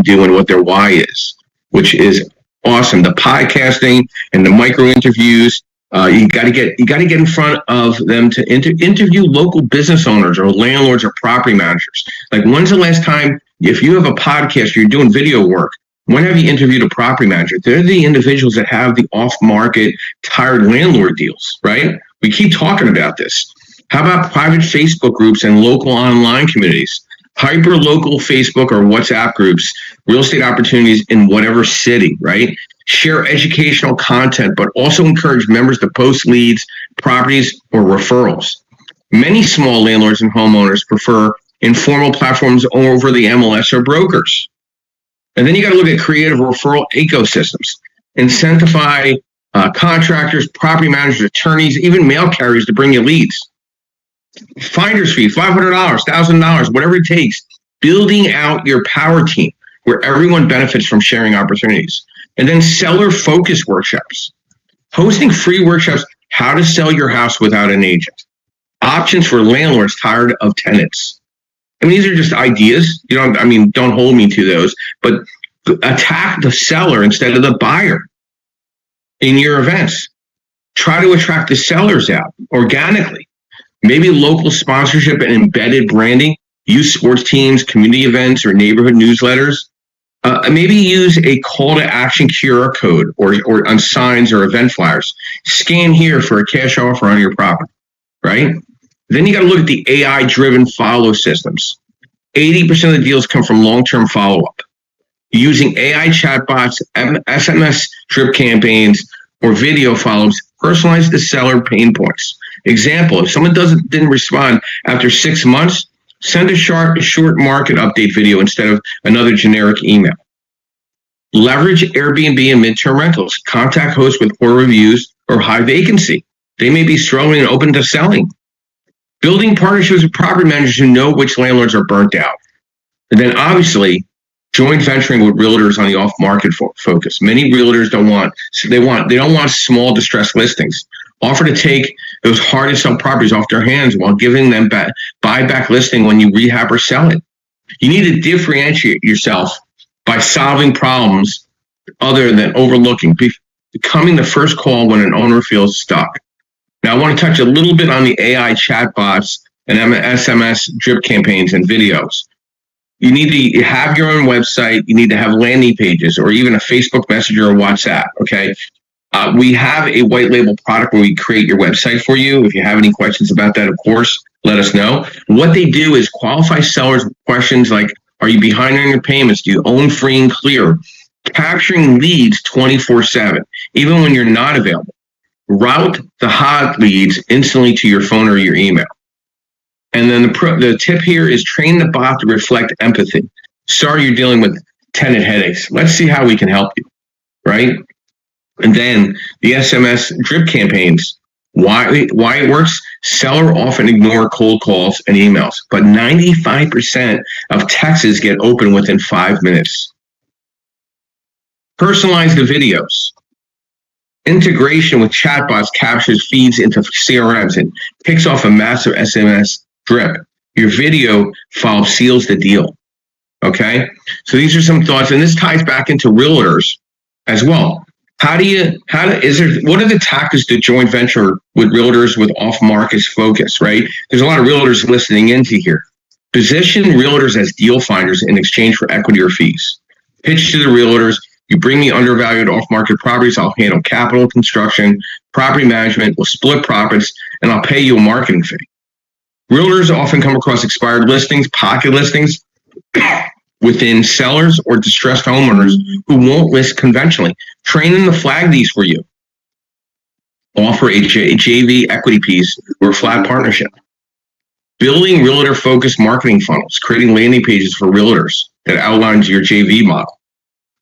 do and what their why is, which is awesome. The podcasting and the micro interviews. You got to get in front of them to interview local business owners or landlords or property managers. Like, when's the last time, if you have a podcast, you're doing video work, when have you interviewed a property manager? They're the individuals that have the off-market tired landlord deals, right? We keep talking about this. How about private Facebook groups and local online communities? Hyper-local Facebook or WhatsApp groups, real estate opportunities in whatever city, right? Share educational content, but also encourage members to post leads, properties, or referrals. Many small landlords and homeowners prefer informal platforms over the MLS or brokers. And then you got to look at creative referral ecosystems. Incentivize contractors, property managers, attorneys, even mail carriers to bring you leads. Finder's fee, $500, $1,000, whatever it takes. Building out your power team where everyone benefits from sharing opportunities. And then seller focus workshops. Hosting free workshops, how to sell your house without an agent. Options for landlords tired of tenants. I mean, these are just ideas. Don't hold me to those, but attack the seller instead of the buyer in your events. Try to attract the sellers out organically. Maybe local sponsorship and embedded branding, use sports teams, community events, or neighborhood newsletters. Maybe use a call to action QR code or on signs or event flyers. Scan here for a cash offer on your property, right? Then you got to look at the AI-driven follow systems. 80% of the deals come from long-term follow-up. Using AI chatbots, SMS drip campaigns, or video follow-ups, personalize the seller pain points. Example, if someone didn't respond after 6 months, send a short market update video instead of another generic email. Leverage Airbnb and midterm rentals. Contact hosts with poor reviews or high vacancy. They may be struggling and open to selling. Building partnerships with property managers who know which landlords are burnt out. And then obviously, joint venturing with realtors on the off-market focus. Many realtors don't want small distressed listings. Offer to take those hard to sell properties off their hands while giving them buyback listing when you rehab or sell it. You need to differentiate yourself by solving problems other than overlooking, becoming the first call when an owner feels stuck. Now, I want to touch a little bit on the AI chatbots and SMS drip campaigns and videos. You need to have your own website. You need to have landing pages or even a Facebook Messenger or WhatsApp, okay? We have a white label product where we create your website for you. If you have any questions about that, of course, let us know. What they do is qualify sellers with questions like, are you behind on your payments? Do you own free and clear? Capturing leads 24/7, even when you're not available. Route the hot leads instantly to your phone or your email. And then the tip here is train the bot to reflect empathy. Sorry you're dealing with tenant headaches. Let's see how we can help you, right? And then the SMS drip campaigns. Why it works? Seller often ignore cold calls and emails, but 95% of texts get open within 5 minutes. Personalize the videos. Integration with chatbots captures feeds into CRMs and picks off a massive SMS drip. Your video file seals the deal. Okay? So these are some thoughts, and this ties back into realtors as well. What are the tactics to joint venture with realtors with off-market focus, right? There's a lot of realtors listening into here. Position realtors as deal finders in exchange for equity or fees. Pitch to the realtors, you bring me undervalued off-market properties, I'll handle capital construction, property management, we'll split profits, and I'll pay you a marketing fee. Realtors often come across expired listings, pocket listings, within sellers or distressed homeowners who won't list conventionally. Train them to flag these for you. Offer a JV equity piece or a flat partnership. Building realtor-focused marketing funnels, creating landing pages for realtors that outlines your JV model.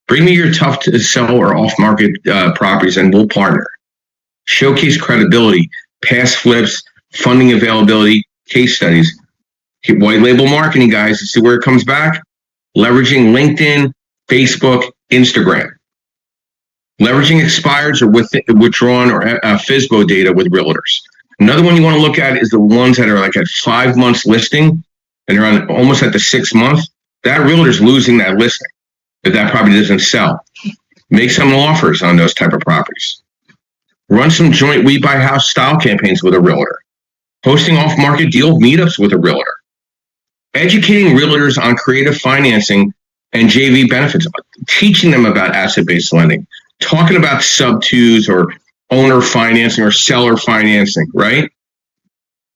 Bring me your tough to sell or off-market properties and we'll partner. Showcase credibility, past flips, funding availability, case studies. White label marketing, guys. See where it comes back? Leveraging LinkedIn, Facebook, Instagram. Leveraging expireds or withdrawn or FSBO data with realtors. Another one you want to look at is the ones that are like at 5 months listing and they're on almost at the 6 month. That realtor's losing that listing. if that property doesn't sell. Make some offers on those type of properties. Run some joint We Buy House style campaigns with a realtor. Hosting off-market deal meetups with a realtor. Educating realtors on creative financing and JV benefits. Teaching them about asset-based lending. Talking about sub-twos or owner financing or seller financing, right?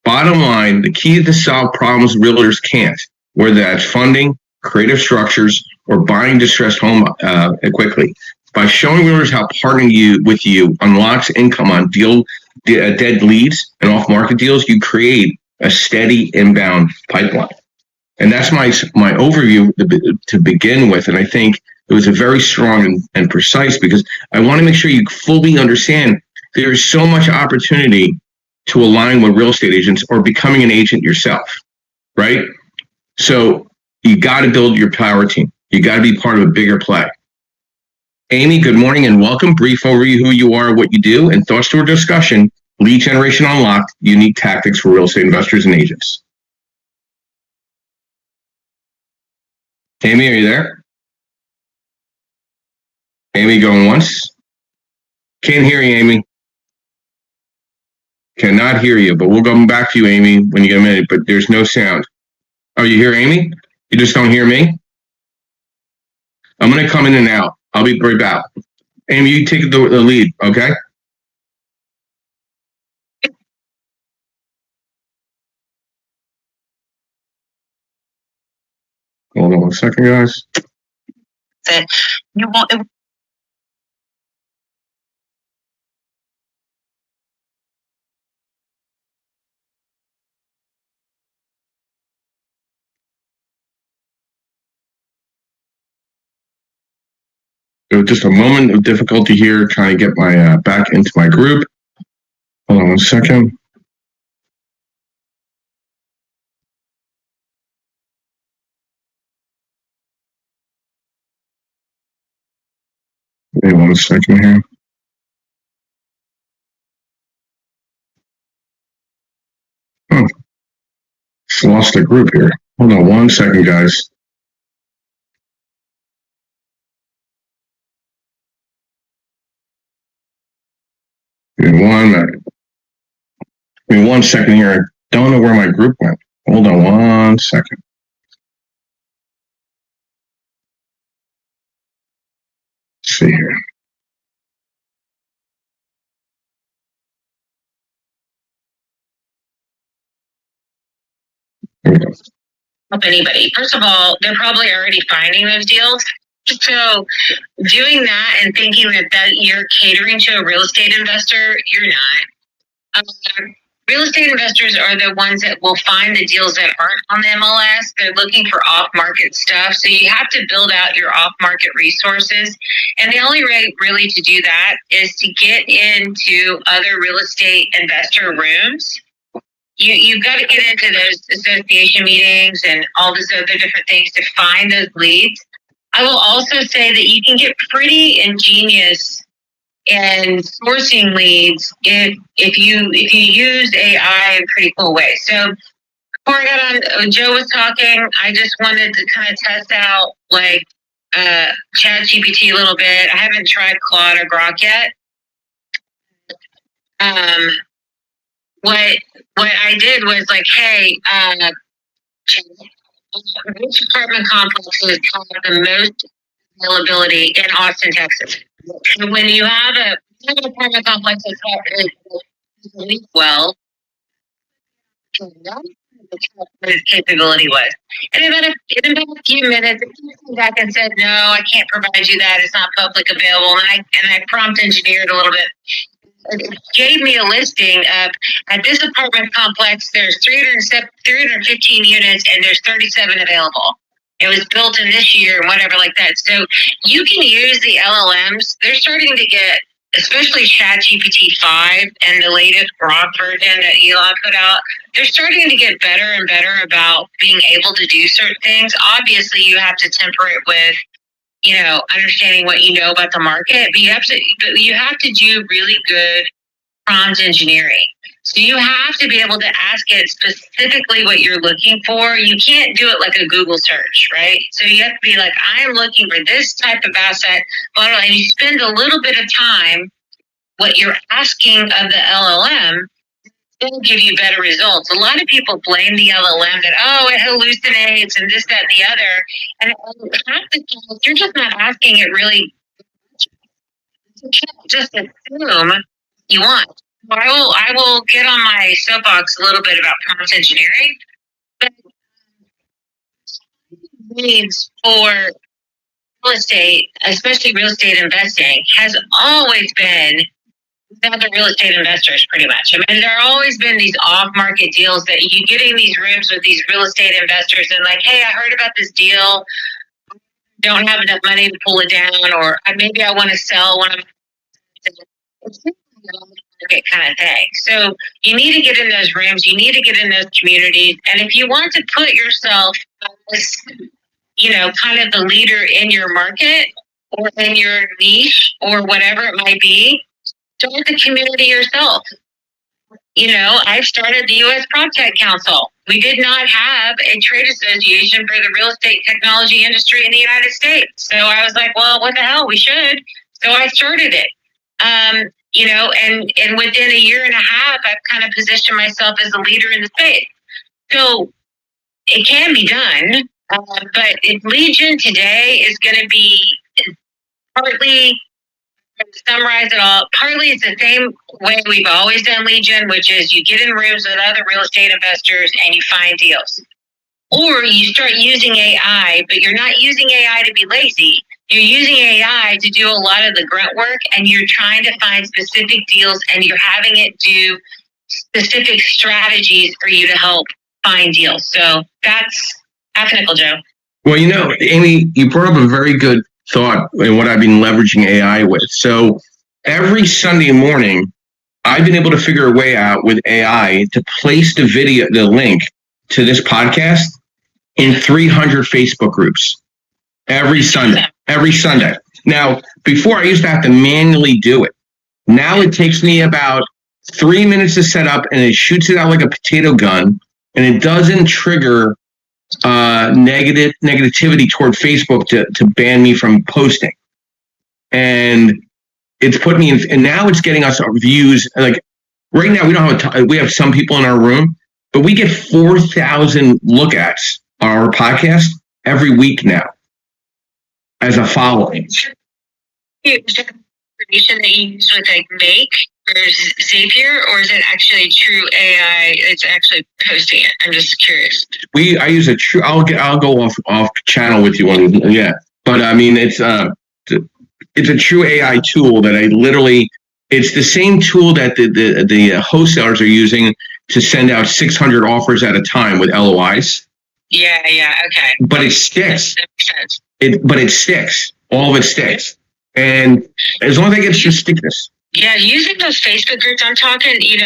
Bottom line, the key is to solve problems realtors can't, whether that's funding, creative structures, or buying distressed home quickly. By showing realtors how partnering with you unlocks income on dead leads and off-market deals, you create a steady inbound pipeline. And that's my overview to begin with. And I think it was a very strong and precise, because I want to make sure you fully understand there is so much opportunity to align with real estate agents or becoming an agent yourself, right? So you got to build your power team. You got to be part of a bigger play. Amy, good morning and welcome. Brief overview who you are, what you do, and thoughts to our discussion, Lead Generation Unlocked, Unique Tactics for Real Estate Investors and Agents. Amy, are you there? Amy going once? Can't hear you, Amy. Cannot hear you, but we'll come back to you, Amy, when you get a minute, but there's no sound. Oh, you hear Amy? You just don't hear me? I'm going to come in and out. I'll be right back. Amy, you take the lead, okay? Hold on 1 second, guys. That you want. So just a moment of difficulty here, trying to get my back into my group. Hold on 1 second. Give me 1 second here. Just lost the group here. Hold on 1 second, guys. Give me 1 minute. Give me 1 second here. I don't know where my group went. Hold on 1 second. Let's see here. Help anybody. First of all, they're probably already finding those deals. So doing that and thinking that you're catering to a real estate investor, you're not. Real estate investors are the ones that will find the deals that aren't on the MLS. They're looking for off-market stuff. So you have to build out your off-market resources. And the only way really to do that is to get into other real estate investor rooms. You've got to get into those association meetings and all those other different things to find those leads. I will also say that you can get pretty ingenious in sourcing leads if you use AI in pretty cool ways. So before I got on, Joe was talking, I just wanted to kind of test out like ChatGPT a little bit. I haven't tried Claude or Grok yet. What I did was like, hey, which apartment complexes have the most availability in Austin, Texas? And when you have an apartment complex that's leak well, what its capability was. And in about a few minutes, it came back and said, no, I can't provide you that. It's not public available. And I prompt engineered a little bit. It gave me a listing of, at this apartment complex, there's 315 units and there's 37 available. It was built in this year and whatever like that. So you can use the LLMs. They're starting to get, especially ChatGPT 5 and the latest Grok version that Elon put out, they're starting to get better and better about being able to do certain things. Obviously, you have to temper it with, understanding what you know about the market, but you have to do really good prompt engineering. So you have to be able to ask it specifically what you're looking for. You can't do it like a Google search, right? So you have to be like, I'm looking for this type of asset, and you spend a little bit of time. What you're asking of the LLM will give you better results. A lot of people blame the LLM that, oh, it hallucinates and this, that, and the other. And half the time, you're just not asking it really. You can't just assume you want. I will get on my soapbox a little bit about prompt engineering, but needs for real estate, especially real estate investing, has always been other real estate investors, pretty much. I mean, there have always been these off-market deals that you get in these rooms with these real estate investors and like, hey, I heard about this deal. Don't have enough money to pull it down, or maybe I want to sell one of market kind of thing. So you need to get in those rooms. You need to get in those communities. And if you want to put yourself as, kind of the leader in your market or in your niche or whatever it might be, start the community yourself. I started the U.S. PropTech Council. We did not have a trade association for the real estate technology industry in the United States. So I was like, well, what the hell? We should. So I started it. And within a year and a half, I've kind of positioned myself as a leader in the space. So it can be done. But Lead Gen today is going to be partly, to summarize it all, partly it's the same way we've always done Lead Gen, which is you get in rooms with other real estate investors and you find deals. Or you start using AI, but you're not using AI to be lazy. You're using AI to do a lot of the grunt work, and you're trying to find specific deals, and you're having it do specific strategies for you to help find deals. So that's nickel, Joe. Well, Amy, you brought up a very good thought in what I've been leveraging AI with. So every Sunday morning, I've been able to figure a way out with AI to place the link to this podcast in 300 Facebook groups every Sunday. Now, before I used to have to manually do it. Now it takes me about 3 minutes to set up, and it shoots it out like a potato gun, and it doesn't trigger negativity toward Facebook to ban me from posting. And it's put me in, and now it's getting us our views. Like right now, we have some people in our room, but we get 4,000 look at our podcast every week now as a following. Information that you use with like Make or Zapier, or is it actually true AI? It's actually posting it. I'm just curious. I use a true. I'll go off channel with you on. Yeah, but I mean it's a true AI tool that I literally. It's the same tool that the wholesalers are using to send out 600 offers at a time with LOIs. Yeah, okay. But it sticks. That makes sense. It sticks. All of it sticks. And as long as I get your stickiness. Yeah, using those Facebook groups, I'm talking, you've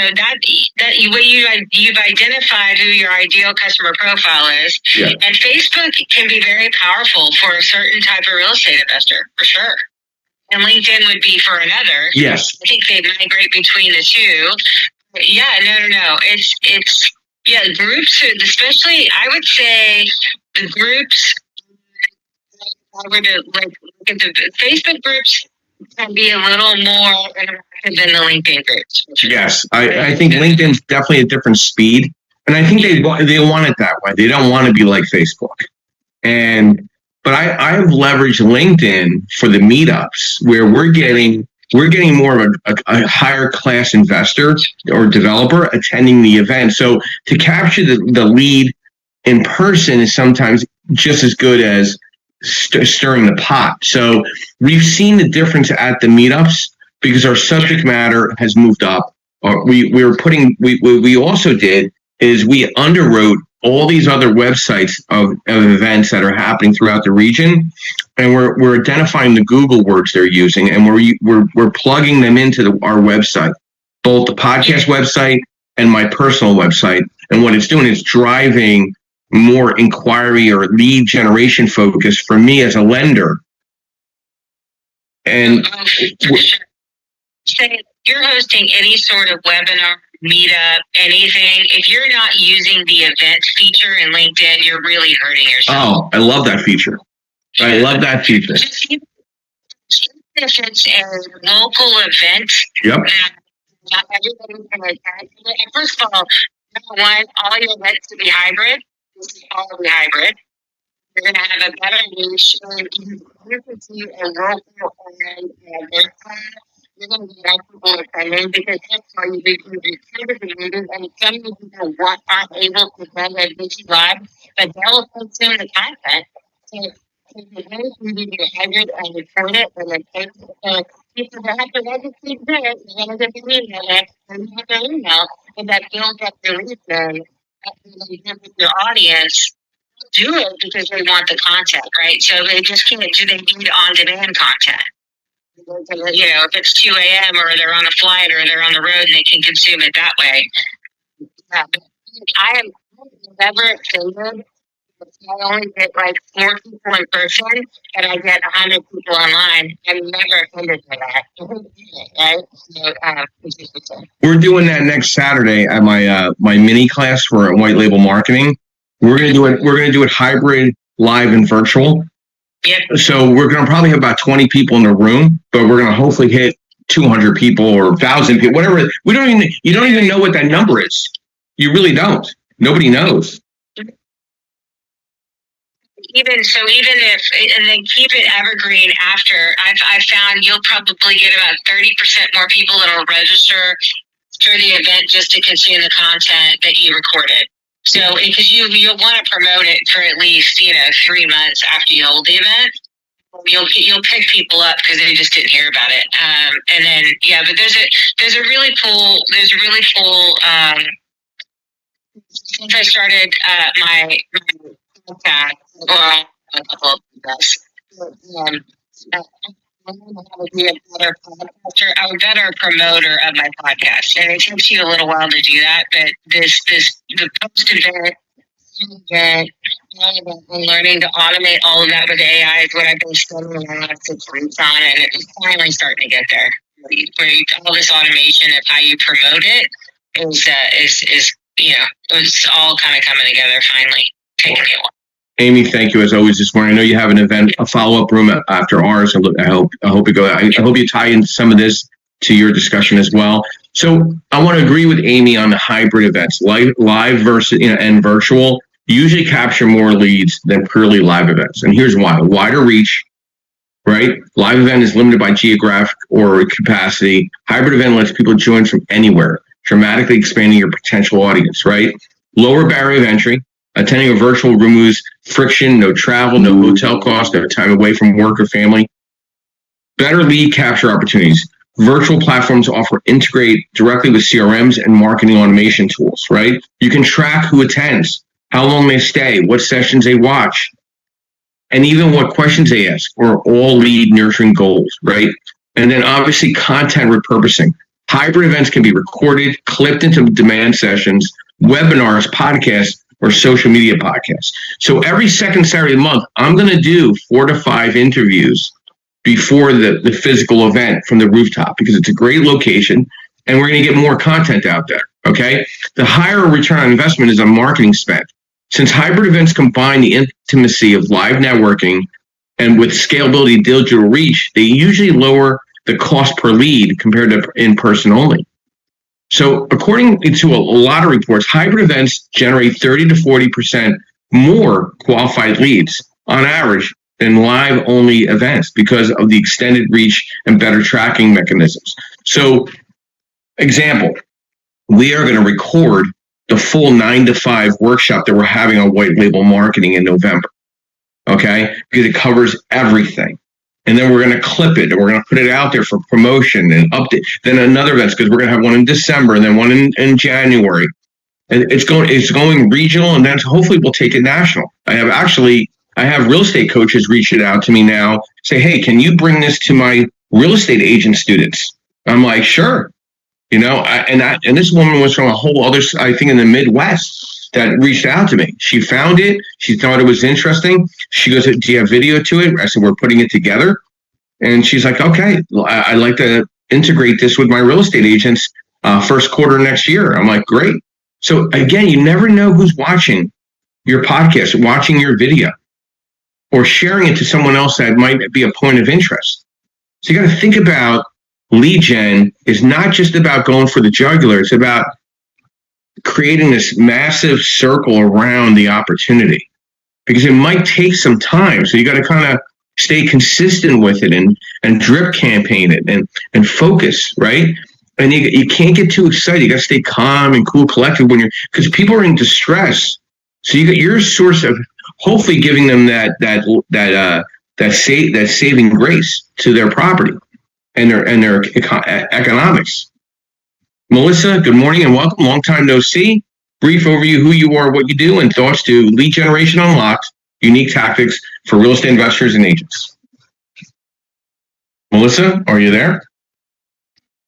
identified who your ideal customer profile is. Yeah. And Facebook can be very powerful for a certain type of real estate investor, for sure. And LinkedIn would be for another. Yes. I think they migrate between the two. But yeah, no. It's groups, especially, I would say the groups, I were to look at the Facebook groups, can be a little more interactive than the LinkedIn groups. Yes, I think LinkedIn's definitely a different speed, and I think they want it that way. They don't want to be like Facebook, but I have leveraged LinkedIn for the meetups where we're getting more of a higher class investor or developer attending the event. So to capture the lead in person is sometimes just as good as stirring the pot. So we've seen the difference at the meetups because our subject matter has moved up. We also did is we underwrote all these other websites of events that are happening throughout the region, and we're identifying the Google words they're using, and we're plugging them into our website, both the podcast website and my personal website. And what it's doing is driving more inquiry or lead generation focus for me as a lender. And say you're hosting any sort of webinar Meetup, anything. If you're not using the events feature in LinkedIn, you're really hurting yourself. Oh, I love that feature. I love that feature. Just even if it's a local event, Yep. not everybody's going to attend. First of all, number one, all your events to be hybrid. This is all be hybrid. You're going to have a better reach. You can see a local and you're going to get more people attending because that's how you reach the meetings, and so many people aren't able to attend their busy live, but they'll consume the content. So it's very easy to hybrid and record it and then take it. So people that have to register it, you're going to get the email there, and you have their email, and that builds up their reach and you give with your audience. Do it because they want the content, right? So they just can't do. They need on-demand content. You know, if it's 2 a.m. or they're on a flight or they're on the road, and they can consume it that way. I am never offended. I only get like 4 people in person, and I get 100 people online. I'm never offended by that. Right? So, it's just the same. We're doing that next Saturday at my my mini class for white label marketing. We're gonna do it. We're gonna do it hybrid, live, and virtual. Yep. So we're gonna probably have about 20 people in the room, but we're gonna hopefully hit 200 people or 1,000 people, whatever. You don't even know what that number is. You really don't. Nobody knows. Even if, and then keep it evergreen after, I've found you'll probably get about 30% more people that'll register for the event just to consume the content that you recorded. So, because you'll want to promote it for at least 3 months after you hold the event. You'll pick people up because they just didn't hear about it. And then but there's a really cool. Since I started my podcast, well, a couple of podcasts. I don't know how to be a better podcaster. I'm a better promoter of my podcast, and it takes you a little while to do that. But the post event, and learning to automate all of that with AI is what I've been spending the last 6 weeks on, and it's finally starting to get there. Where all this automation of how you promote it is it's all kind of coming together finally. Taking me a while. Amy, thank you as always this morning. I know you have an event, a follow-up room after ours. I hope you tie in some of this to your discussion as well. So I want to agree with Amy on the hybrid events, live versus and virtual. Usually capture more leads than purely live events, and here's why: wider reach. Right, live event is limited by geographic or capacity. Hybrid event lets people join from anywhere, dramatically expanding your potential audience. Right, lower barrier of entry. Attending a virtual removes friction, no travel, no hotel costs, no time away from work or family. Better lead capture opportunities. Virtual platforms integrate directly with CRMs and marketing automation tools, right? You can track who attends, how long they stay, what sessions they watch, and even what questions they ask, or all lead nurturing goals, right? And then obviously content repurposing. Hybrid events can be recorded, clipped into demand sessions, webinars, podcasts, or social media podcasts. So every second Saturday of the month, I'm going to do 4 to 5 interviews before the physical event from the rooftop because it's a great location and we're going to get more content out there. Okay. The higher return on investment is on marketing spend. Since hybrid events combine the intimacy of live networking and with scalability digital reach, they usually lower the cost per lead compared to in person only. So according to a lot of reports, hybrid events generate 30 to 40% more qualified leads on average than live-only events because of the extended reach and better tracking mechanisms. So, example, we are going to record the full 9 to 5 workshop that we're having on white label marketing in November, okay? Because it covers everything. And then we're going to clip it and we're going to put it out there for promotion and update. Then another event, because we're going to have one in December and then one in January. And it's going regional, and then hopefully we'll take it national. I have real estate coaches reaching out to me now, say, hey, can you bring this to my real estate agent students? I'm like, sure. And this woman was from a whole other, I think in the Midwest, that reached out to me. She found it. She thought it was interesting. She goes, do you have video to it? I said, we're putting it together. And she's like, okay, I'd like to integrate this with my real estate agents. first quarter next year. I'm like, great. So again, you never know who's watching your podcast, watching your video, or sharing it to someone else that might be a point of interest. So you got to think about lead gen is not just about going for the jugular. It's about creating this massive circle around the opportunity, because it might take some time. So you got to kind of stay consistent with it and drip campaign it and focus, right? And you can't get too excited. You got to stay calm and cool, collected because people are in distress. So you got your source of hopefully giving them that saving grace to their property and their economics. Melissa, good morning and welcome. Long time no see. Brief overview who you are, what you do, and thoughts to Lead Generation Unlocked, unique tactics for real estate investors and agents. Melissa, are you there?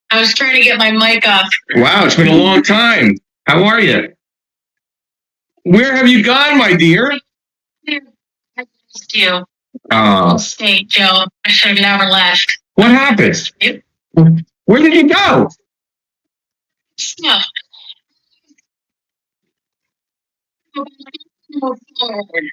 I was trying to get my mic off. Wow, it's been a long time. How are you? Where have you gone, my dear? I missed you. Oh, Mistake, Joe. I should have never left. what happened? Yep. Where did you go? Yeah. Move forward.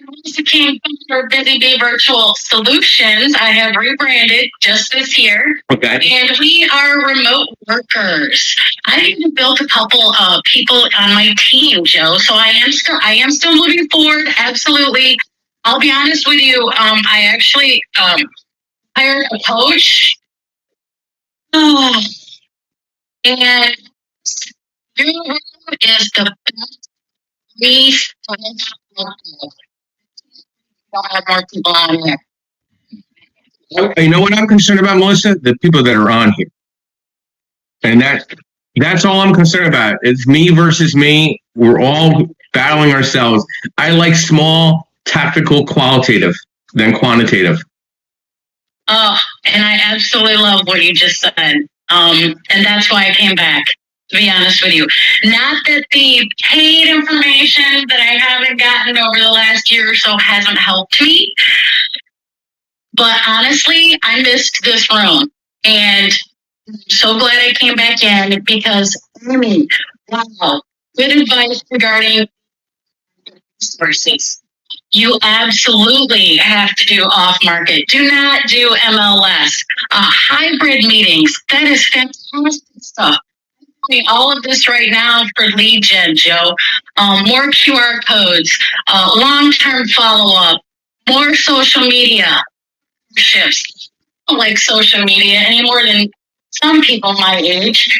Once again, for Busy Bee Virtual Solutions, I have rebranded just this year, Okay. and we are remote workers. I even built a couple of people on my team, Joe. So I am still moving forward. Absolutely. I'll be honest with you. I actually hired a coach. Oh, and you is the best least. Don't have more people on here. You know what I'm concerned about, Melissa? The people that are on here. And that's all I'm concerned about. It's me versus me. We're all battling ourselves. I like small, tactical, qualitative than quantitative. Oh, and I absolutely love what you just said. And that's why I came back, to be honest with you. Not that the paid information that I haven't gotten over the last year or so hasn't helped me. But honestly, I missed this room. And I'm so glad I came back in because, I mean, wow, good advice regarding resources. You absolutely have to do off-market. Do not do MLS. Hybrid meetings, that is fantastic stuff. All of this right now for lead gen, Joe. More QR codes, long-term follow-up, more social media shifts. I don't like social media any more than some people my age.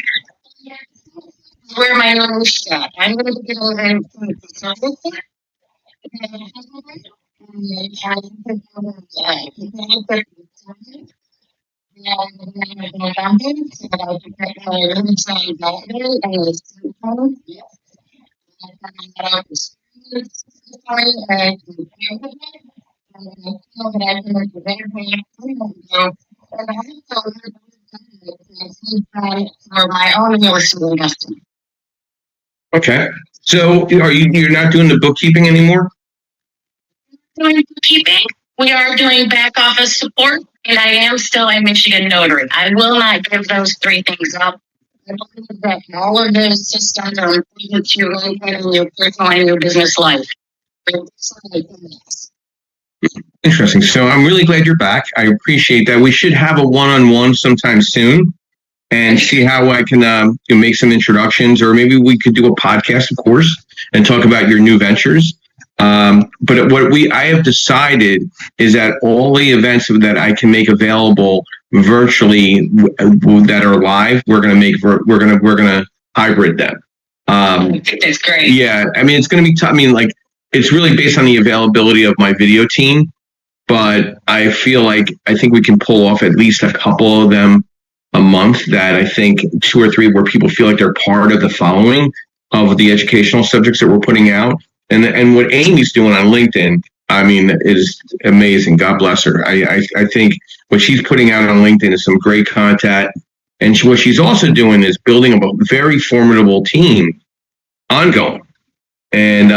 Where my own shot. I'm going to get over and for my own real estate investing. Okay. So you're not doing the bookkeeping anymore? Doing bookkeeping. We are doing back office support, and I am still a Michigan notary. I will not give those three things up. I believe that all of those systems are important to maintaining your personal and your business life. Interesting. So I'm really glad you're back. I appreciate that. We should have a one-on-one sometime soon and see how I can make some introductions, or maybe we could do a podcast, of course, and talk about your new ventures. But what I have decided is that all the events that I can make available virtually that are live, we're gonna hybrid them. I think that's great. Yeah, I mean, it's gonna be tough. I mean, like, it's really based on the availability of my video team, but I think we can pull off at least a couple of them a month. That I think 2 or 3 where people feel like they're part of the following of the educational subjects that we're putting out. And what Amy's doing on LinkedIn, I mean, is amazing. God bless her. I think what she's putting out on LinkedIn is some great content. And what she's also doing is building a very formidable team ongoing. And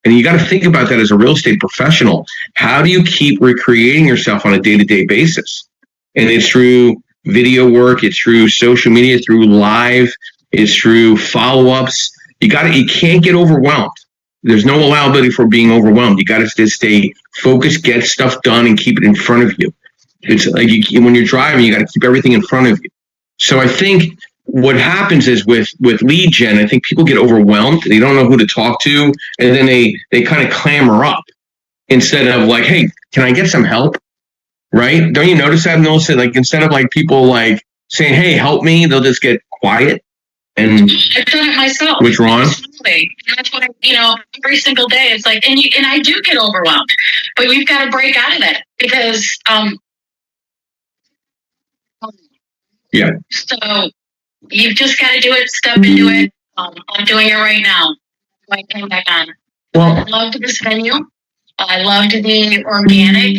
you got to think about that as a real estate professional. How do you keep recreating yourself on a day-to-day basis? And it's through video work. It's through social media, through live. It's through follow-ups. You can't get overwhelmed. There's no allowability for being overwhelmed. You got to just stay focused, get stuff done, and keep it in front of you. It's like when you're driving, you got to keep everything in front of you. So I think what happens is with lead gen, I think people get overwhelmed. They don't know who to talk to, and then they kind of clamor up instead of like, hey, can I get some help? Right? Don't you notice that, Melissa? Like instead of like people like saying, hey, help me, they'll just get quiet. And I've done it myself. Which Ron? Absolutely. That's what every single day it's like, and I do get overwhelmed, but we've got to break out of it because yeah. So you've just got to do it, step into it. I'm doing it right now. I came back on. Well, I loved this venue. I loved the organic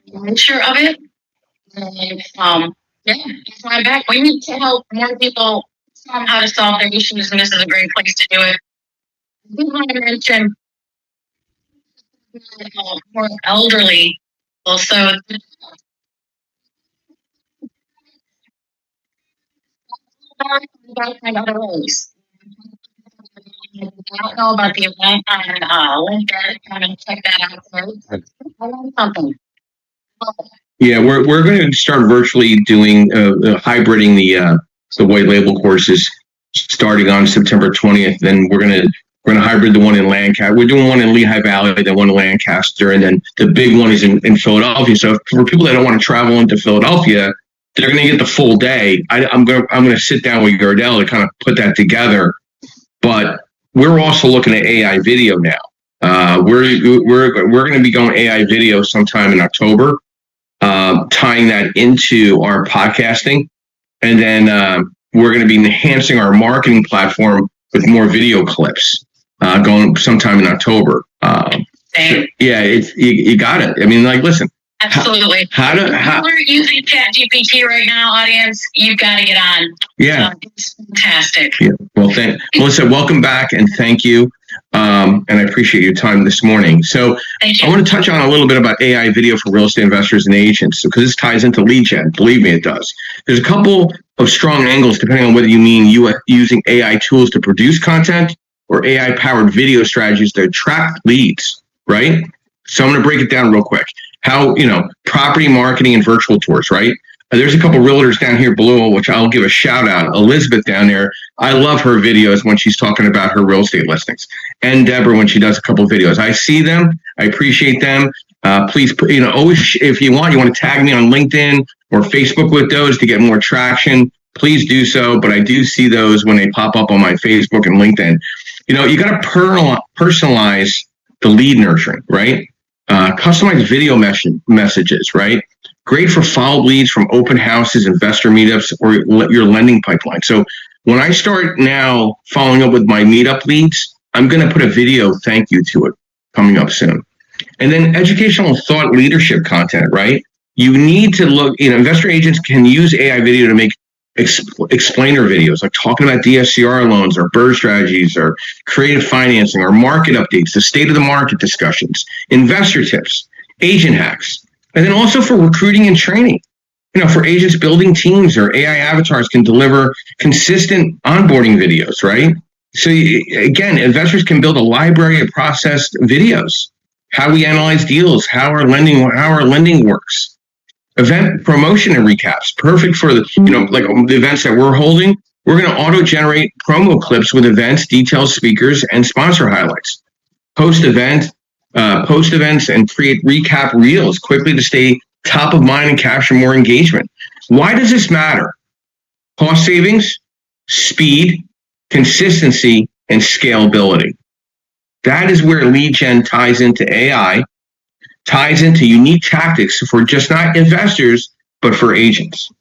nature of it. And that's why I'm back. We need to help more people how to solve their issues, and this is a great place to do it. I do want to mention more elderly also. Find other ways. I don't know about the event on LinkedIn. Kind of check that out. I learned something. Yeah, we're going to start virtually doing hybriding the white label courses starting on September 20th. Then we're going to hybrid the one in Lancaster. We're doing one in Lehigh Valley, then one in Lancaster, and then the big one is in Philadelphia. So for people that don't want to travel into Philadelphia, they're going to get the full day. I'm going to sit down with Gardell to kind of put that together. But we're also looking at AI video now. We're going to be going AI video sometime in October, tying that into our podcasting, and then we're going to be enhancing our marketing platform with more video clips going sometime in October. So, yeah, you got it. I mean, like, listen. Absolutely. How we're using ChatGPT right now, audience. You've got to get on. Yeah, it's fantastic. Yeah. Well, Melissa, welcome back and thank you. And I appreciate your time this morning. So I want to touch on a little bit about AI video for real estate investors and agents because this ties into lead gen. Believe me, it does. There's a couple of strong angles depending on whether you mean using AI tools to produce content or AI powered video strategies to attract leads, right? So I'm going to break it down real quick. How, property marketing and virtual tours, right? There's a couple realtors down here below, which I'll give a shout out. Elizabeth down there, I love her videos when she's talking about her real estate listings. And Deborah when she does a couple of videos. I see them. I appreciate them. Please, always, if you want to tag me on LinkedIn or Facebook with those to get more traction, please do so. But I do see those when they pop up on my Facebook and LinkedIn. You got to personalize the lead nurturing, right? Customized video messages, right? Great for follow leads from open houses, investor meetups, or your lending pipeline. So when I start now following up with my meetup leads, I'm going to put a video thank you to it coming up soon. And then educational thought leadership content, right? You need to look, investor agents can use AI video to make explainer videos, like talking about DSCR loans or BRRRR strategies or creative financing or market updates, the state of the market discussions, investor tips, agent hacks, and then also for recruiting and training. For agents building teams or AI avatars can deliver consistent onboarding videos, right? So again, investors can build a library of processed videos, how we analyze deals, how our lending works. Event promotion and recaps, perfect for the the events that we're holding. We're going to auto-generate promo clips with events, details, speakers, and sponsor highlights. Post events, and create recap reels quickly to stay top of mind and capture more engagement. Why does this matter? Cost savings, speed, consistency, and scalability. That is where lead gen ties into AI. Ties into unique tactics for just not investors, but for agents.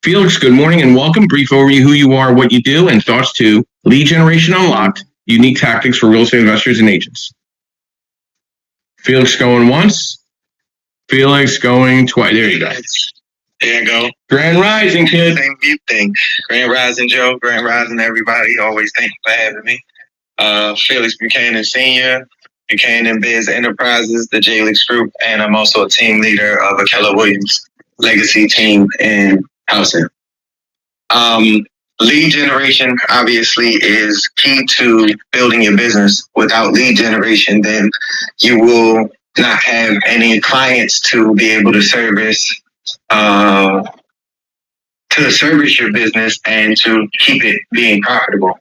Felix, good morning and welcome. Brief overview who you are, what you do, and thoughts to Lead Generation Unlocked, unique tactics for real estate investors and agents. Felix going once. Felix going twice. There you go. There you go. Grand Rising, kid. Same mute thing. Grand Rising, Joe. Grand Rising, everybody. Always thank you for having me. Felix Buchanan Sr., Buchanan Biz Enterprises, the JLix Group, and I'm also a team leader of Keller Williams. legacy team in housing. Lead generation obviously is key to building your business. Without lead generation, then you will not have any clients to be able to service your business and to keep it being profitable.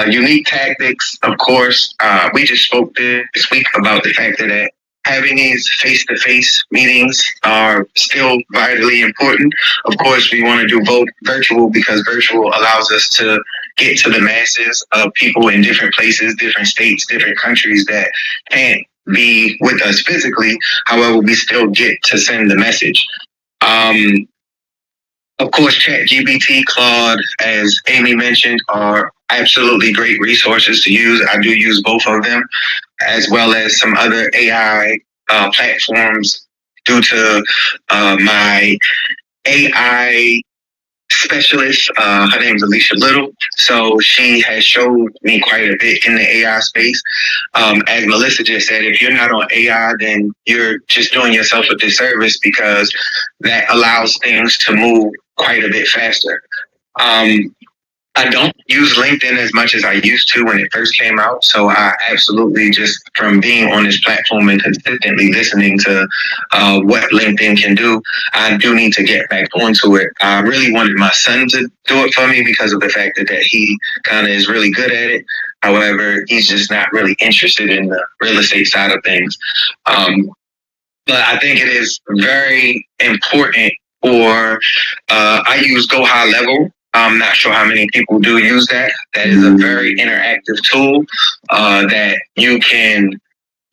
Unique tactics, of course. We just spoke this week about the fact that having these face-to-face meetings are still vitally important. Of course, we want to do both virtual because virtual allows us to get to the masses of people in different places, different states, different countries that can't be with us physically. However, we still get to send the message. Of course, ChatGPT, Claude, as Amy mentioned, are absolutely great resources to use. I do use both of them, as well as some other AI platforms due to my AI specialist. Her name is Alicia Little. So she has showed me quite a bit in the AI space. As Melissa just said, if you're not on AI, then you're just doing yourself a disservice because that allows things to move quite a bit faster. I don't use LinkedIn as much as I used to when it first came out. So I absolutely just from being on this platform and consistently listening to what LinkedIn can do, I do need to get back onto it. I really wanted my son to do it for me because of the fact that he kind of is really good at it. However, he's just not really interested in the real estate side of things. But I think it is very important for, I use Go High Level. I'm not sure how many people do use that. That is a very interactive tool that you can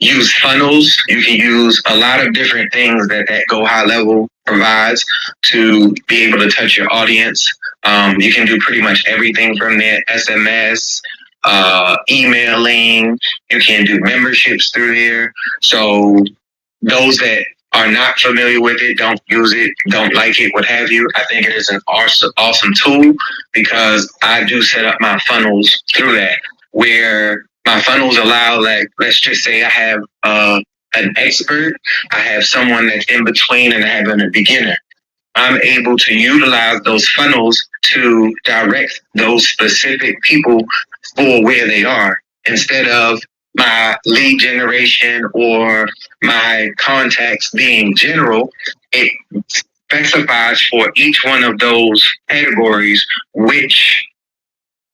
use funnels. You can use a lot of different things that Go High Level provides to be able to touch your audience. You can do pretty much everything from there, SMS, emailing. You can do memberships through there. So those that are not familiar with it, don't use it, don't like it, what have you, I think it is an awesome tool because I do set up my funnels through that, where my funnels allow, like, let's just say I have an expert, I have someone that's in between, and I have a beginner. I'm able to utilize those funnels to direct those specific people for where they are instead of my lead generation or my contacts being general. It specifies for each one of those categories which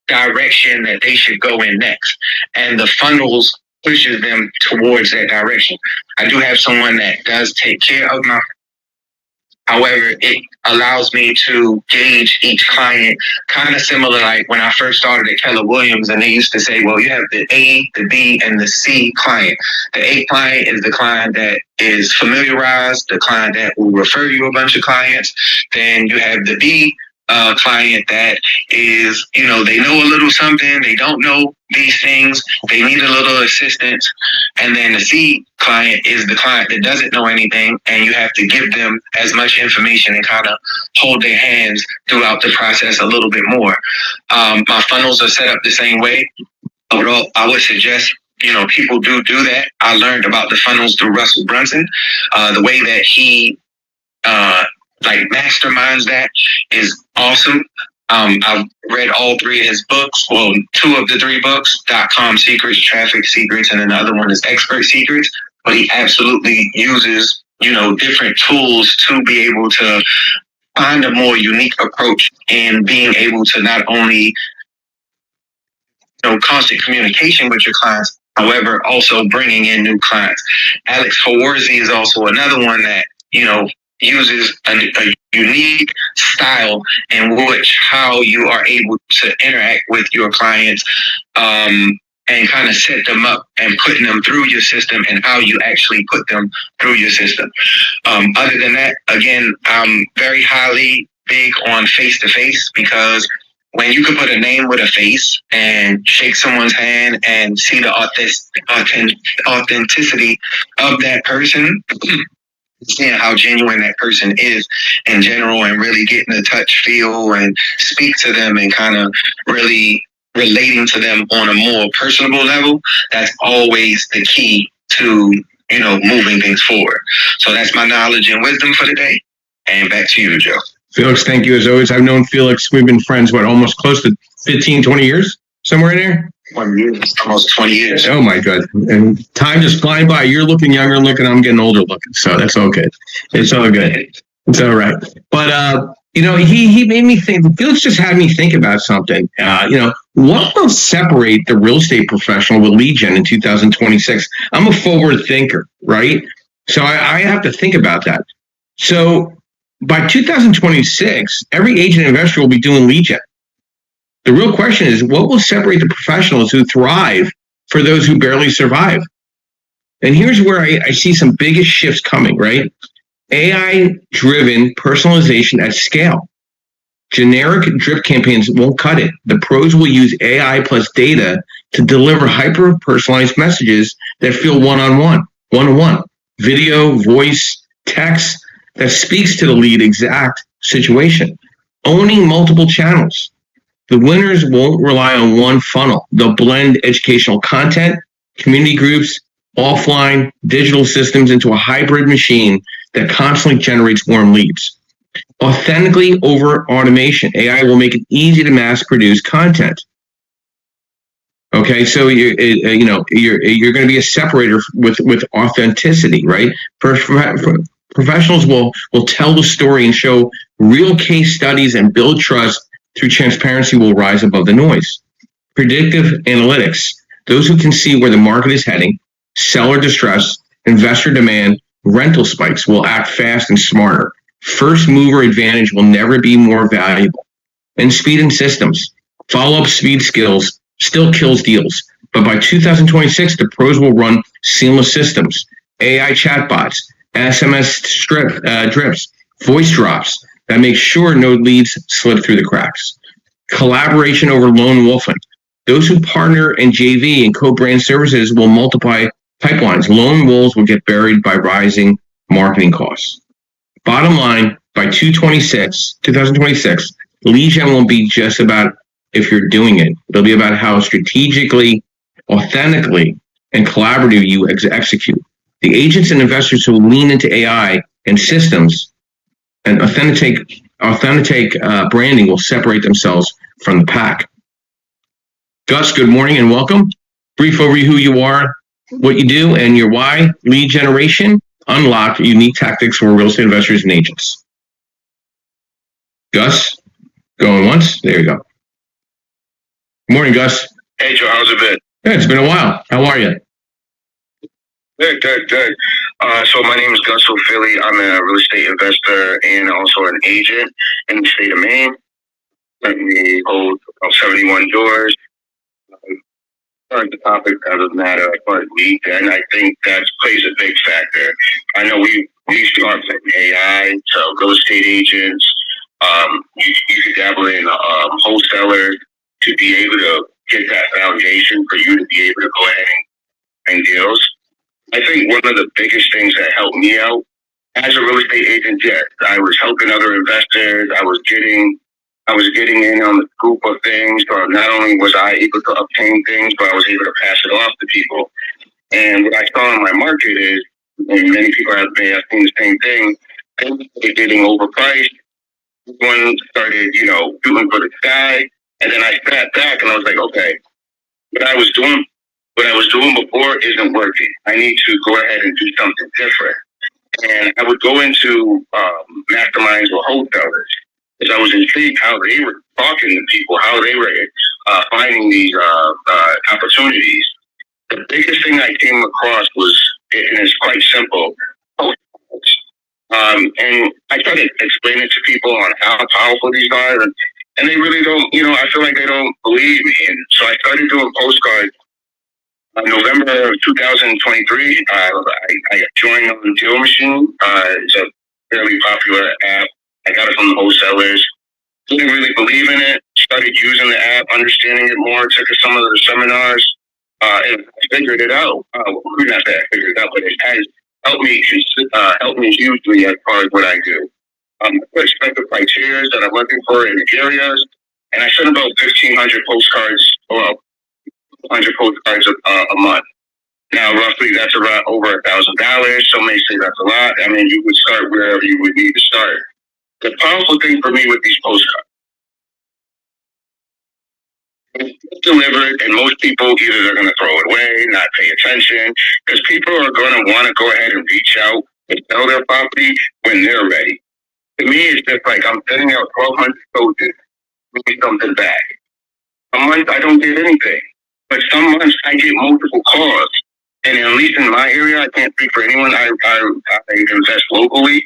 direction that they should go in next. And the funnels pushes them towards that direction. I do have someone that does take care of my. However, it allows me to gauge each client kind of similar like when I first started at Keller Williams, and they used to say, well, you have the A, the B, and the C client. The A client is the client that is familiarized, the client that will refer you a bunch of clients. Then you have the B client that is, they know a little something, they don't know these things, they need a little assistance. And then the C client is the client that doesn't know anything, and you have to give them as much information and kind of hold their hands throughout the process a little bit more. My funnels are set up the same way. I would suggest people do that. I learned about the funnels through Russell Brunson. The way that he masterminds that is awesome. I've read all three of his books. Well, 2 of the 3 books, .com Secrets, Traffic Secrets, and then the other one is Expert Secrets. But he absolutely uses, different tools to be able to find a more unique approach in being able to not only, constant communication with your clients, however, also bringing in new clients. Alex Hawarzy is also another one that, uses a unique style in which how you are able to interact with your clients and kind of set them up and putting them through your system and how you actually put them through your system. Other than that, again, I'm very highly big on face-to-face because when you can put a name with a face and shake someone's hand and see the authenticity of that person, seeing how genuine that person is in general and really getting to touch, feel, and speak to them and kind of really relating to them on a more personable level, that's always the key to, moving things forward. So that's my knowledge and wisdom for the day. And back to you, Joe. Felix, thank you as always. I've known Felix. We've been friends, almost close to 15, 20 years? Somewhere in there? 1 year, almost 20 years. Oh my God. And time just flying by. You're looking younger looking. I'm getting older looking. So that's all good. It's all good. It's all right. But, he made me think, Felix just had me think about something. What will separate the real estate professional with lead gen in 2026? I'm a forward thinker, right? So I have to think about that. So by 2026, every agent investor will be doing lead gen. The real question is, what will separate the professionals who thrive for those who barely survive? And here's where I see some biggest shifts coming, right? AI-driven personalization at scale. Generic drip campaigns won't cut it. The pros will use AI plus data to deliver hyper-personalized messages that feel one-on-one, one-on-one. Video, voice, text that speaks to the lead exact situation. Owning multiple channels. The winners won't rely on one funnel. They'll blend educational content, community groups, offline, digital systems into a hybrid machine that constantly generates warm leads. Authentically over automation. AI will make it easy to mass produce content. Okay, so you're going to be a separator with authenticity, right? Professionals will tell the story and show real case studies and build trust through transparency will rise above the noise. Predictive analytics, those who can see where the market is heading, seller distress, investor demand, rental spikes will act fast and smarter. First mover advantage will never be more valuable. And speed and systems, follow-up speed skills still kills deals. But by 2026, the pros will run seamless systems, AI chatbots, SMS drips, voice drops, that makes sure no leads slip through the cracks. Collaboration over lone wolfing. Those who partner in JV and co-brand services will multiply pipelines. Lone wolves will get buried by rising marketing costs. Bottom line, by 2026, lead gen won't be just about if you're doing it. It'll be about how strategically, authentically, and collaboratively you execute. The agents and investors who lean into AI and systems and authentic branding will separate themselves from the pack. Gus, good morning and welcome. Brief overview who you are, what you do, and your why. Lead generation, unlock unique tactics for real estate investors and agents. Gus, going once. There you go. Good morning, Gus. Hey, Joe, how's it been? Yeah, it's been a while. How are you? Good. So my name is Gus O'Philly. I'm a real estate investor and also an agent in the state of Maine. Currently hold about 71 doors. The topic doesn't matter, but lead gen, I think that plays a big factor. I know we start from AI to real estate agents. You could dabble in wholesalers to be able to get that foundation for you to be able to go ahead and deals. I think one of the biggest things that helped me out as a real estate agent, yes, I was helping other investors. I was getting in on the scoop of things. So not only was I able to obtain things, but I was able to pass it off to people. And what I saw in my market is, and many people may have seen the same thing, things were getting overpriced. One started, shooting for the sky. And then I sat back and I was like, okay, what I was doing before isn't working. I need to go ahead and do something different. And I would go into masterminds with wholesalers because I was intrigued how they were talking to people, how they were finding these opportunities. The biggest thing I came across was, and it's quite simple, postcards. And I try to explain it to people on how powerful these are, and they really don't, I feel like they don't believe me. And so I started doing postcards. November of 2023, I joined on Deal Machine. It's a fairly popular app. I got it from the wholesalers. Didn't really believe in it. Started using the app, understanding it more. Took some of the seminars, and I figured it out. Not that I figured it out, but it has helped me hugely as far as what I do. I put expected criteria that I'm looking for in the areas, and I sent about 1,500 postcards. 100 postcards a month. Now, roughly, that's around over $1,000. Some may say that's a lot. I mean, you would start wherever you would need to start. The powerful thing for me with these postcards, it's delivered, and most people either they're going to throw it away, not pay attention, because people are going to want to go ahead and reach out and sell their property when they're ready. To me, it's just like I'm sending out 1,200 soldiers, give me something back. A month I don't get anything, but some months I get multiple calls. And at least in my area, I can't speak for anyone. I invest locally.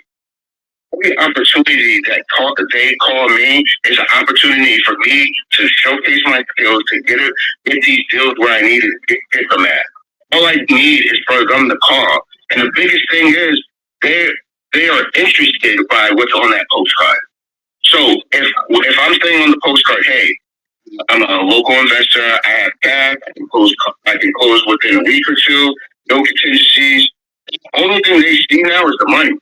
Every opportunity that they call me is an opportunity for me to showcase my skills, to get these deals where I need to get them at. All I need is for them to call. And the biggest thing is they are interested by what's on that postcard. So if I'm saying on the postcard, hey, I'm a local investor, I have cash, I can close within a week or two, no contingencies. The only thing they see now is the money.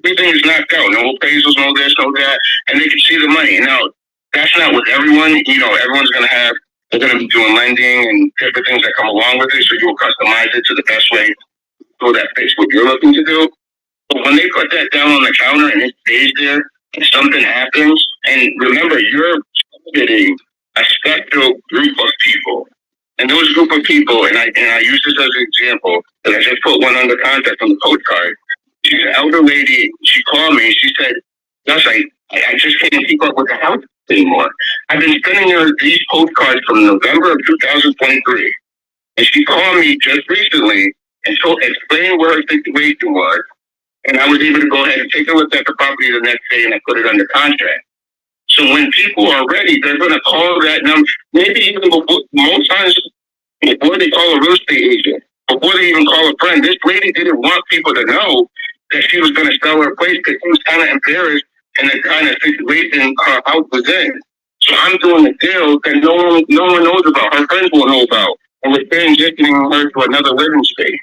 Everything is knocked out. No appraisals, no this, no that, and they can see the money. Now, that's not with everyone. Everyone's they're going to be doing lending and different things that come along with it, so you'll customize it to the best way so that fits what you're looking to do. But when they put that down on the counter and it stays there and something happens, and remember, you're targeting a special group of people. And those group of people, and I use this as an example, and I just put one under contract on the postcard. She's an elder lady. She called me. She said, "Gus, I just can't keep up with the house anymore. I've been sending her these postcards from November of 2023. And she called me just recently and explained what her situation was. And I was able to go ahead and take a look at the property the next day, and I put it under contract. So when people are ready, they're going to call that number. Maybe even most times before they call a real estate agent, before they even call a friend. This lady didn't want people to know that she was going to sell her place because she was kind of embarrassed in the kind of situation her house was in. So I'm doing a deal that no one knows about. Her friends will know about, and we're transitioning her to another living space.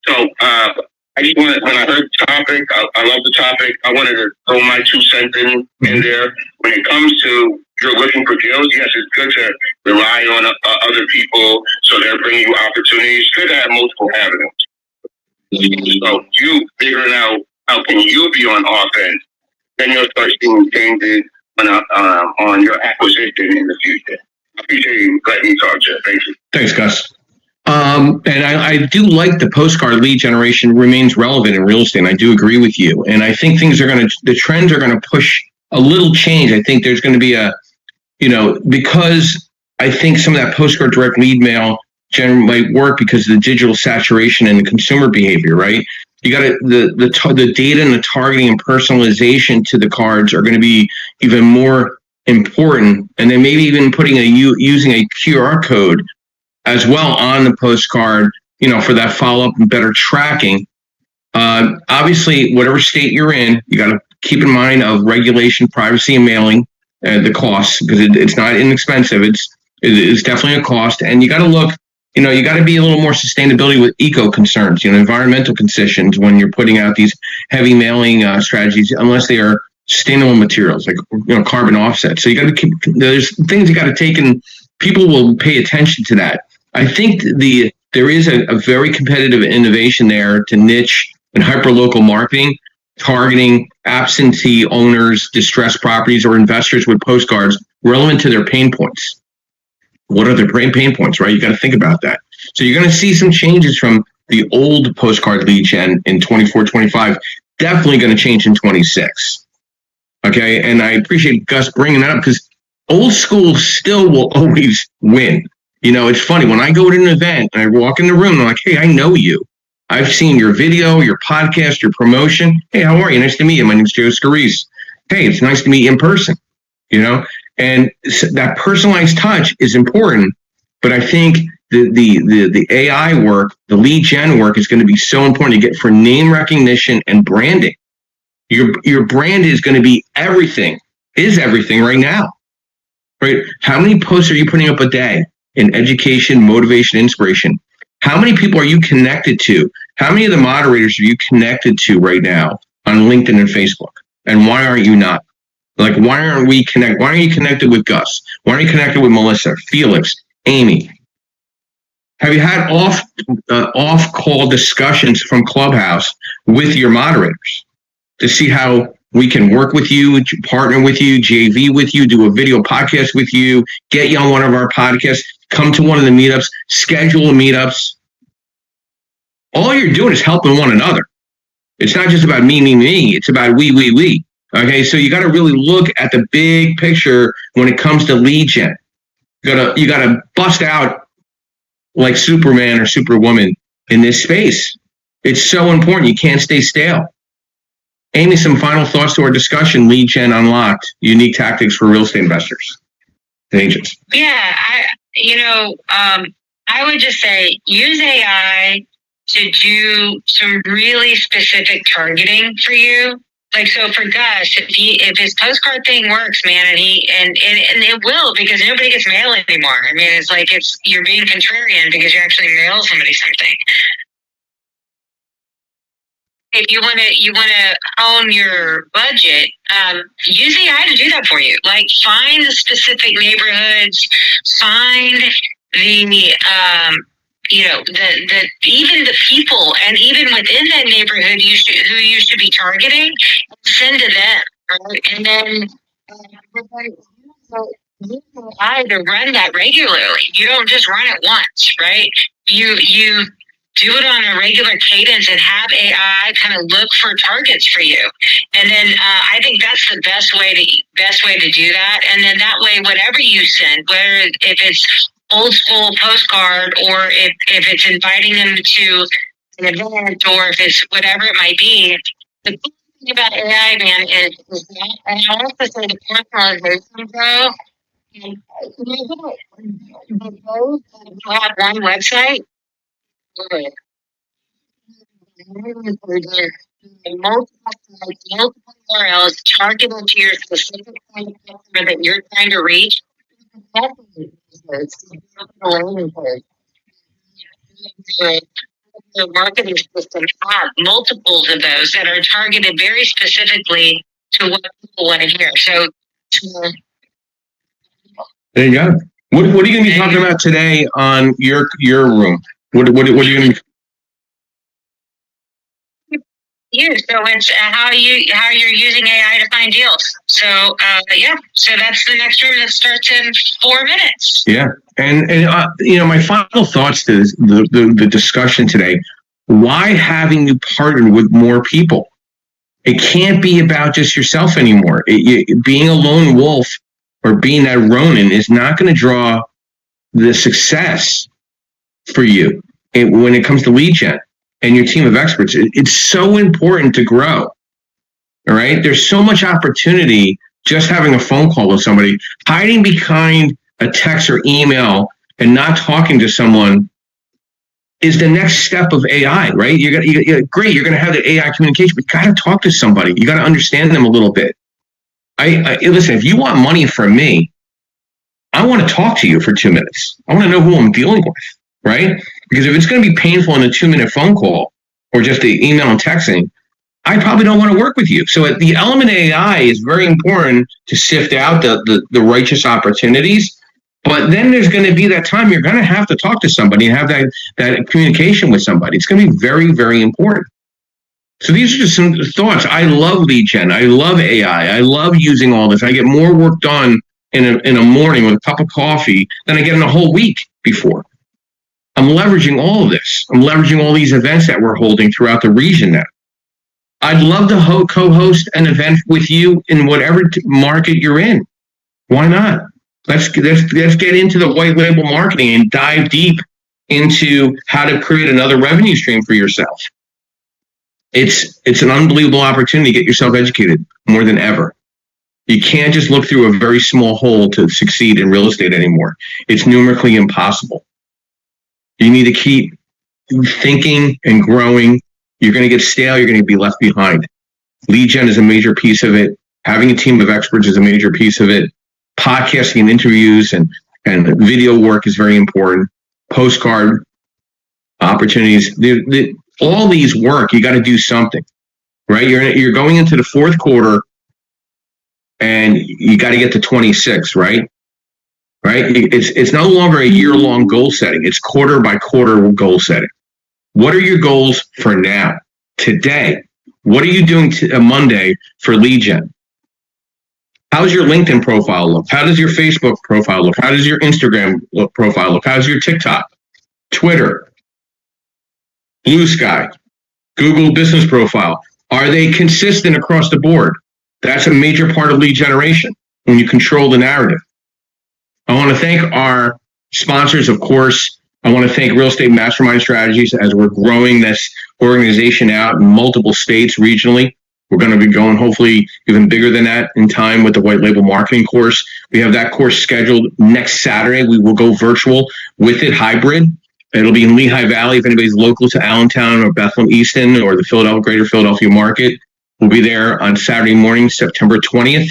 So I just wanted, when I heard the topic, I love the topic. I wanted to throw my 2 cents in there. When it comes to you're looking for deals, yes, it's good to rely on other people so they're bringing you opportunities. It's good to have multiple avenues. So you figuring out how can you be on offense, then you'll start seeing changes on your acquisition in the future. I appreciate you letting me talk, Jeff. Thank you. Thanks, Gus. And I do like the postcard lead generation remains relevant in real estate. And I do agree with you. And I think the trends are going to push a little change. I think there's going to be because I think some of that postcard direct lead mail might work because of the digital saturation and the consumer behavior, right? You got the data and the targeting and personalization to the cards are going to be even more important. And then maybe even using a QR code as well on the postcard, for that follow-up and better tracking. Obviously, whatever state you're in, you got to keep in mind of regulation, privacy, and mailing, the costs, because it's not inexpensive. It's definitely a cost. And you got to look, you got to be a little more sustainability with eco concerns, environmental conditions when you're putting out these heavy mailing strategies, unless they are sustainable materials like, carbon offset. So you got to there's things you got to take, and people will pay attention to that. I think there is a very competitive innovation there to niche and hyper-local marketing, targeting absentee owners, distressed properties, or investors with postcards relevant to their pain points. What are their pain points, right? You got to think about that. So you're going to see some changes from the old postcard lead gen in 24, 25, definitely going to change in 26. Okay, and I appreciate Gus bringing that up because old school still will always win. It's funny, when I go to an event and I walk in the room, I'm like, hey, I know you. I've seen your video, your podcast, your promotion. Hey, how are you? Nice to meet you. My name's Joe Scarice. Hey, it's nice to meet you in person. And that personalized touch is important. But I think the AI work, the lead gen work is going to be so important to get for name recognition and branding. Your brand is going to be everything right now. Right? How many posts are you putting up a day in education, motivation, inspiration? How many people are you connected to? How many of the moderators are you connected to right now on LinkedIn and Facebook? And why aren't you not? Like, why aren't we connected? Why aren't you connected with Gus? Why aren't you connected with Melissa, Felix, Amy? Have you had off-call discussions from Clubhouse with your moderators to see how We can work with you, partner with you, JV with you, do a video podcast with you, get you on one of our podcasts, come to one of the meetups, schedule meetups. All you're doing is helping one another. It's not just about me. It's about we. Okay, so you got to really look at the big picture when it comes to lead gen. You gotta bust out like Superman or Superwoman in this space. It's so important. You can't stay stale. Amy, some final thoughts to our discussion, Lead Gen Unlocked, unique tactics for real estate investors and agents. Yeah, I would just say use AI to do some really specific targeting for you. Like, so for Gus, if his postcard thing works, man, and it will, because nobody gets mail anymore. I mean, you're being contrarian because you actually mail somebody something. If you want to hone your budget, use AI to do that for you. Like, find the specific neighborhoods, find the even the people, and even within that neighborhood who you should be targeting, send to them, right? And then use AI to run that regularly. You don't just run it once, right? You do it on a regular cadence and have AI kind of look for targets for you. And then I think that's the best way to do that. And then that way, whatever you send, whether if it's old school postcard or if it's inviting them to an event or if it's whatever it might be, the cool thing about AI, man, is that, and I also say the personalization, bro. And those that have one website, multiple URLs targeted to your specific kind of customer that you're trying to reach. The marketing system have multiples of those that are targeted very specifically to what people want to hear. So there you go. What are you going to be talking about today on your room? What are you going to? So it's how you're using AI to find deals. So so that's the next room that starts in 4 minutes. Yeah, and my final thoughts to this, the discussion today. Why haven't you partnered with more people? It can't be about just yourself anymore. Being a lone wolf or being that Ronin is not going to draw the success for you when it comes to lead gen and your team of experts. It's so important to grow. All right. There's so much opportunity just having a phone call with somebody. Hiding behind a text or email and not talking to someone is the next step of AI, right? Great. You're going to have the AI communication, but you got to talk to somebody. You got to understand them a little bit. Listen, if you want money from me, I want to talk to you for 2 minutes. I want to know who I'm dealing with, right? Because if it's going to be painful in a 2-minute phone call or just the email and texting, I probably don't want to work with you. So the element of AI is very important to sift out the righteous opportunities. But then there's going to be that time you're going to have to talk to somebody and have that communication with somebody. It's going to be very, very important. So these are just some thoughts. I love lead gen. I love AI. I love using all this. I get more work done in a morning with a cup of coffee than I get in a whole week before. I'm leveraging all of this. I'm leveraging all these events that we're holding throughout the region now. I'd love to co-host an event with you in whatever market you're in. Why not? Let's get into the white label marketing and dive deep into how to create another revenue stream for yourself. It's an unbelievable opportunity to get yourself educated more than ever. You can't just look through a very small hole to succeed in real estate anymore. It's numerically impossible. You need to keep thinking and growing. You're going to get stale. You're going to be left behind. Lead gen is a major piece of it. Having a team of experts is a major piece of it. Podcasting and interviews and video work is very important. Postcard opportunities. All these work, you got to do something, right? You're going into the fourth quarter and you got to get to 26, right? Right? It's no longer a year-long goal setting. It's quarter by quarter goal setting. What are your goals for now, today? What are you doing Monday for lead gen? How's your LinkedIn profile look? How does your Facebook profile look? How does your Instagram profile look? How's your TikTok, Twitter, Blue Sky, Google business profile? Are they consistent across the board? That's a major part of lead generation when you control the narrative. I want to thank our sponsors, of course. I want to thank Real Estate Mastermind Strategies as we're growing this organization out in multiple states regionally. We're going to be going hopefully even bigger than that in time with the white label marketing course. We have that course scheduled next Saturday. We will go virtual with it, hybrid. It'll be in Lehigh Valley. If anybody's local to Allentown or Bethlehem Easton or the greater Philadelphia market, we'll be there on Saturday morning, September 20th.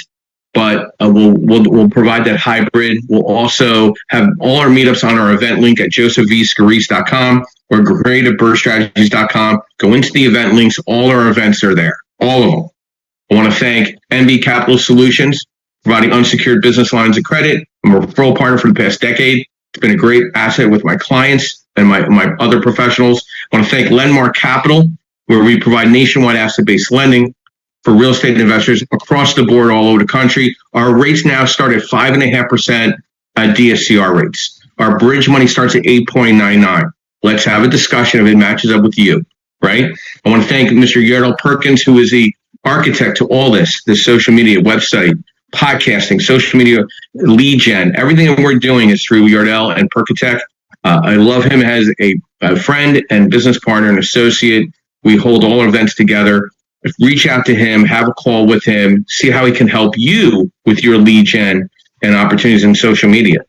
But we'll provide that hybrid. We'll also have all our meetups on our event link at josephvscarice.com or greataburststrategies.com. Go into the event links. All our events are there. All of them. I want to thank NB Capital Solutions, providing unsecured business lines of credit. I'm a referral partner for the past decade. It's been a great asset with my clients and my other professionals. I want to thank Lendmark Capital, where we provide nationwide asset-based lending for real estate investors across the board all over the country. Our rates now start at 5.5% at DSCR rates. Our bridge money starts at 8.99. Let's have a discussion if it matches up with you, right? I want to thank Mr. Yardell Perkins, who is the architect to all this social media, website, podcasting, social media, lead gen. Everything that we're doing is through Yardell and Perkatech. I love him as a friend and business partner and associate. We hold all our events together. Reach out to him, have a call with him, see how he can help you with your lead gen and opportunities in social media.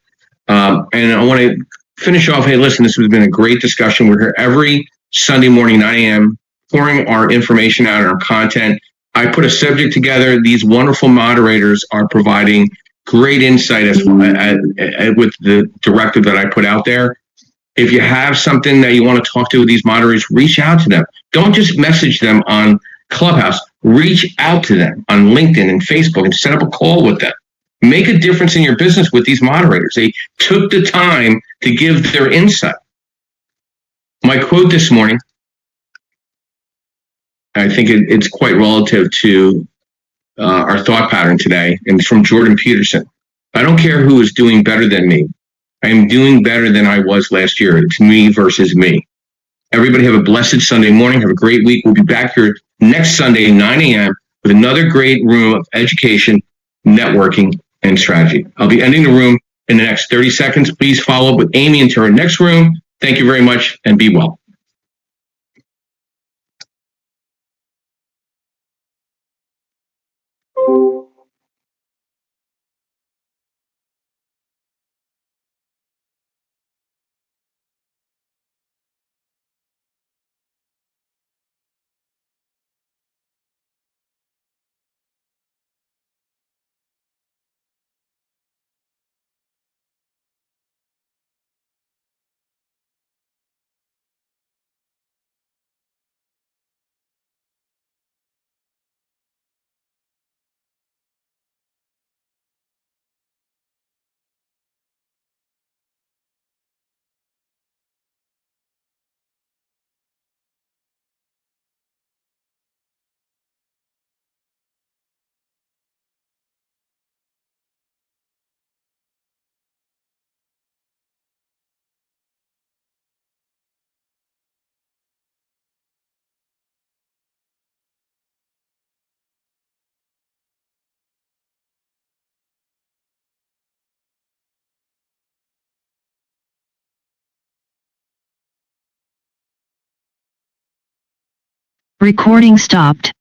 And I want to finish off. Hey, listen, this has been a great discussion. We're here every Sunday morning, 9 a.m., pouring our information out and our content. I put a subject together. These wonderful moderators are providing great insight with the directive that I put out there. If you have something that you want to talk to with these moderators, reach out to them. Don't just message them on Clubhouse. Reach out to them on LinkedIn and Facebook and set up a call with them. Make a difference in your business with these moderators. They took the time to give their insight. My quote this morning, I think it's quite relative to our thought pattern today, and it's from Jordan Peterson. I don't care who is doing better than me. I am doing better than I was last year. It's me versus me. Everybody have a blessed Sunday morning. Have a great week. We'll be back here next Sunday at 9 a.m. with another great room of education, networking, and strategy. I'll be ending the room in the next 30 seconds. Please follow up with Amy into our next room. Thank you very much and be well. Recording stopped.